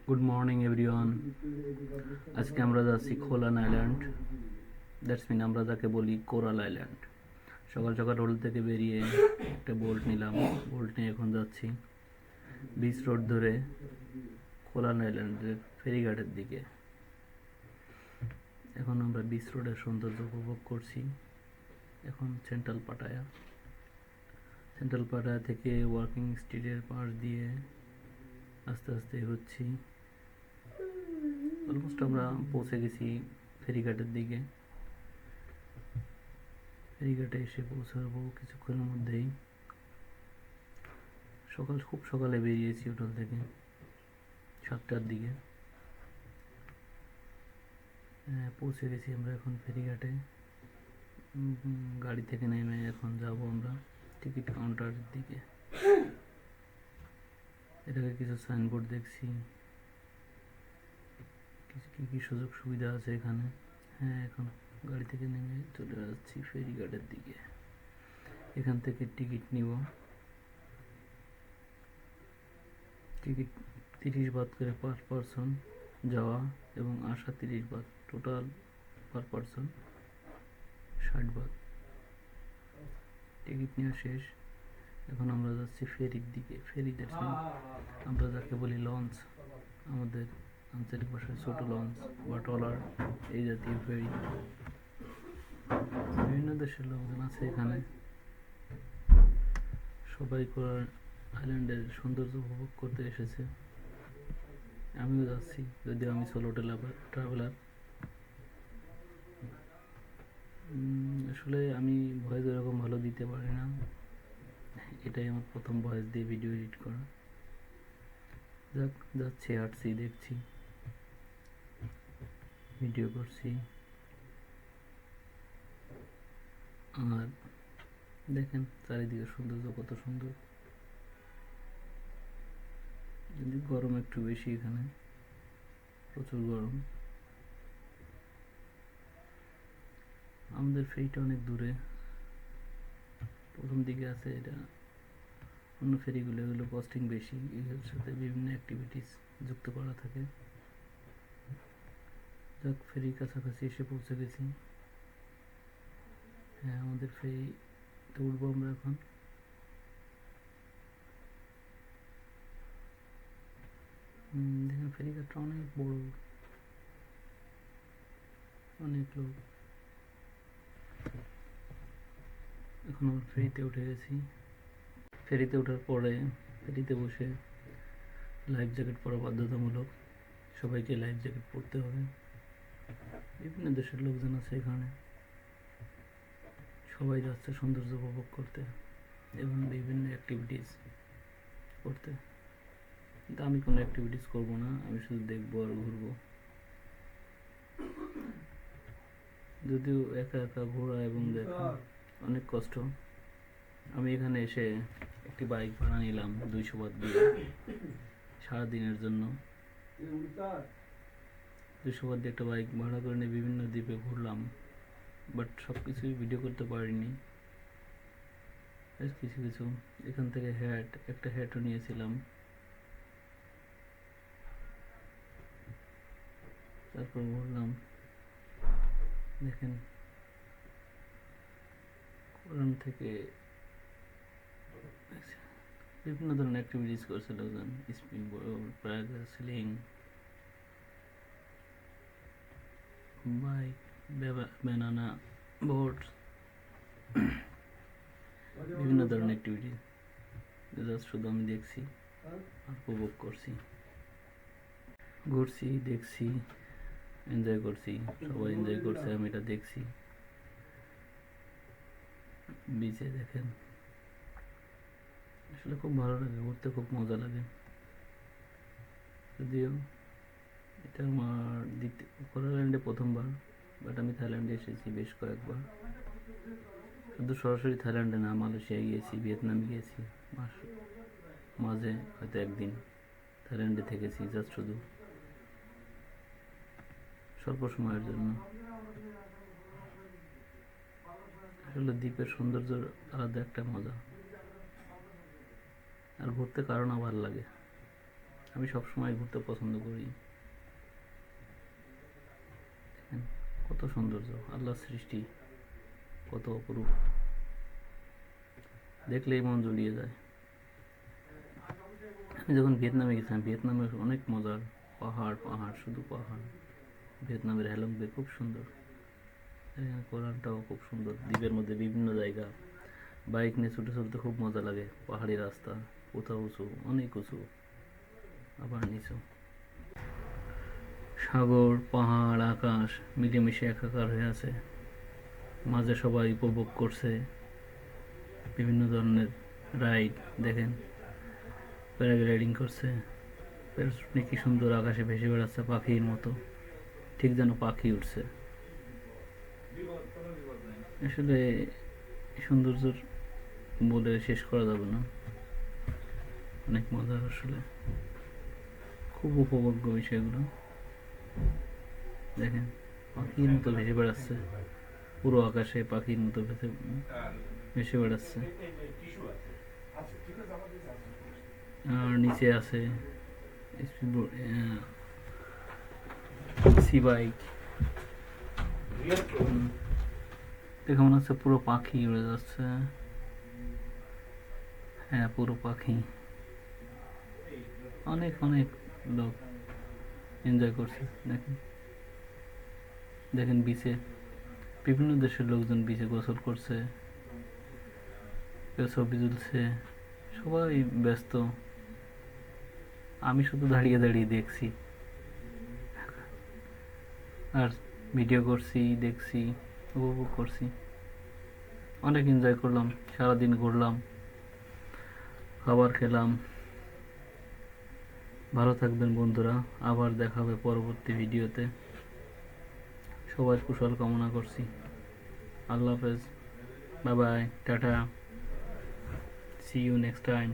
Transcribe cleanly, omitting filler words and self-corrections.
Good morning everyone. আজকে আমরা যাচ্ছি খোলান আইল্যান্ড, দ্যাটস মিন আমরা যাকে বলি কোরাল আইল্যান্ড। সকাল সকাল হোটেল থেকে বেরিয়ে একটা বোল্ট নিলাম, বোল্ট নিয়ে এখন যাচ্ছি বিচ রোড ধরে খোলান আইল্যান্ডের ফেরিঘাটের দিকে। এখন আমরা বিচ রোডের সৌন্দর্য উপভোগ করছি। এখন সেন্ট্রাল পাটায়া থেকে ওয়াকিং স্ট্রিটের পাশ দিয়ে আস্তে আস্তে এগোচ্ছি। অলমোস্ট আমরা পৌঁছে গেছি ফেরিঘাটের দিকে। ফেরিঘাটে এসে পৌঁছাবো কিছুক্ষণের মধ্যেই। খুব সকালে বেরিয়েছি হোটেল থেকে 7টার দিকে। পৌঁছে গেছি আমরা এখন ফেরিঘাটে। গাড়ি থেকে নেমে এখন যাব আমরা টিকিট কাউন্টারের দিকে। এটাকে কিছু সাইনবোর্ড দেখছি, কী কী সুযোগ সুবিধা আছে এখানে। এখন গাড়ি থেকে নেমে চলে যাচ্ছি ফেরিঘাটের দিকে। এখান থেকে টিকিট নিব। টিকিট 30 বাত করে পার পারসন যাওয়া এবং আসা 30 Baat, total per person 60 Baat. Ticket নেওয়া শেষ। এখন আমরা যাচ্ছি ফেরির দিকে। ফেরি দ্যাটস মিন আমরা যাকে বলি লঞ্চ, আমাদের আঞ্চলিক ভাষায় ছোট লঞ্চ বা ট্রলার, এই জাতীয় ফেরি। বিভিন্ন দেশের লোকজন আছে এখানে। সবাই কোরাল আইল্যান্ডের সৌন্দর্য উপভোগ করতে এসেছে। আমিও যাচ্ছি, যদিও আমি সোলো ট্রাভেলার। আসলে আমি ভয়েস এরকম ভালো দিতে পারি না, এটাই আমার প্রথম ভয়েস দিয়ে ভিডিও এডিট করা। যাচ্ছি, হাঁটছি, দেখছি, ভিডিও করছি। আর দেখেন চারিদিকে সৌন্দর্য কত সুন্দর। যদি গরম একটু বেশি, এখানে প্রচুর গরম। আমাদের ফেরিটা অনেক দূরে, প্রথম দিকে আছে। এটা অন্য ফেরিগুলো, এগুলো কস্টিং বেশি, এর সাথে বিভিন্ন অ্যাক্টিভিটিস যুক্ত করা থাকে। যাক, ফেরির কাছাকাছি এসে পৌঁছে গেছি। আমাদের ফেরিতে উঠবো আমরা এখন। দেখেন ফেরিঘাটটা অনেক বড়, অনেক লোক। এখন আমরা ফেরিতে উঠে গেছি। ফেরিতে ওঠার পরে ফেরিতে বসে লাইফ জ্যাকেট পরা বাধ্যতামূলক, সবাইকে লাইফ জ্যাকেট পরতে হবে। বিভিন্ন দেশের লোকজন আছে এখানে, সবাই যাচ্ছে সৌন্দর্য উপভোগ করতে এবং বিভিন্ন অ্যাক্টিভিটিস করতে। কিন্তু আমি কোনো অ্যাক্টিভিটিস করবো না, আমি শুধু দেখবো আর ঘুরবো। যদিও একা একা ঘোরা এবং দেখা অনেক কষ্ট। আমি এখানে এসে একটি বাইক ভাড়া নিলাম 200 বাত দিয়ে সারাদিনের জন্য। 200 বাত দিয়ে একটা বাইক ভাড়া করে নিয়ে বিভিন্ন দ্বীপে ঘুরলাম, বাট সব কিছুই ভিডিও করতে পারিনি। কিছু কিছু এখান থেকে একটা হ্যাটও নিয়েছিলাম। তারপর ঘুরলাম। দেখেন ওখান থেকে বিভিন্ন ধরনের অ্যাক্টিভিটিস করছে লোকজন, spin board, paragliding, bike, banana boat, বিভিন্ন ধরনের অ্যাক্টিভিটি। জাস্ট শুধু আমি দেখছি আর উপভোগ করছি, ঘুরছি, দেখছি, এনজয় করছি। সবাই এনজয় করছে, আমি এটা দেখছি। বিচে দেখেন আসলে খুব ভালো লাগে, ঘুরতে খুব মজা লাগে। যদিও এটা আমার কোরাল্যান্ডে প্রথমবার, বাট আমি থাইল্যান্ডে এসেছি বেশ কয়েকবার। শুধু সরাসরি থাইল্যান্ডে না, মালয়েশিয়া গিয়েছি, ভিয়েতনাম গিয়েছি, মাঝে হয়তো একদিন থাইল্যান্ডে থেকেছি, জাস্ট শুধু স্বল্প সময়ের জন্য। আসলে দ্বীপের সৌন্দর্য আলাদা একটা মজা, আর ঘুরতে কারো না ভালো লাগে। আমি সবসময় ঘুরতে পছন্দ করি। দেখেন কত সৌন্দর্য, আল্লাহর সৃষ্টি কত অপরূপ, দেখলেই মন জুড়িয়ে যায়। আমি যখন ভিয়েতনামে গেছিলাম, ভিয়েতনামে অনেক মজার, পাহাড় পাহাড় শুধু পাহাড়। ভিয়েতনামের হ্যালং বে খুব সুন্দর, কোরানটাও খুব সুন্দর, দ্বীপের মধ্যে বিভিন্ন জায়গা। বাইক নিয়ে ছুটে চলতে খুব মজা লাগে, পাহাড়ি রাস্তা, কোথাও উঁচু, অনেক উঁচু, আবার নিচু। সাগর পাহাড় আকাশ মিলেমিশে একাকার হয়ে আছে, মাঝে সবাই উপভোগ করছে বিভিন্ন ধরনের রাইড। দেখেন প্যারাগ্লাইডিং করছে, প্যারাশুট নিয়ে কি সুন্দর আকাশে ভেসে বেড়াচ্ছে পাখির মতো, ঠিক যেন পাখি উঠছে। আসলে সৌন্দর্য বলে শেষ করা যাবে না, অনেক মজার, আসলে খুব উপভোগ্য বিষয়গুলো। দেখেন পাখির মতো ভেসে বেড়াচ্ছে, পুরো আকাশে পাখির মতো ভেসে বেড়াচ্ছে। আর নিচে আছে সি বাইক, দেখে মনে হচ্ছে পুরো পাখি উড়ে যাচ্ছে। হ্যাঁ পুরো পাখি, অনেক অনেক লোক এনজয় করছে। দেখেন দেখেন বিচে বিভিন্ন দেশের লোকজন বিচে গোসল করছে, কেউ ছবি তুলছে, সবাই ব্যস্ত। আমি শুধু দাঁড়িয়ে দাঁড়িয়ে দেখছি আর ভিডিও করছি, দেখছি, উপভোগ করছি, অনেক এনজয় করলাম। সারাদিন ঘুরলাম, খাবার খেলাম। ভালো থাকবেন বন্ধুরা, আবার দেখা হবে পরবর্তী ভিডিওতে। সবার কুশল কামনা করছি। আল্লাহ হাফেজ, bye bye, tata, see you next time.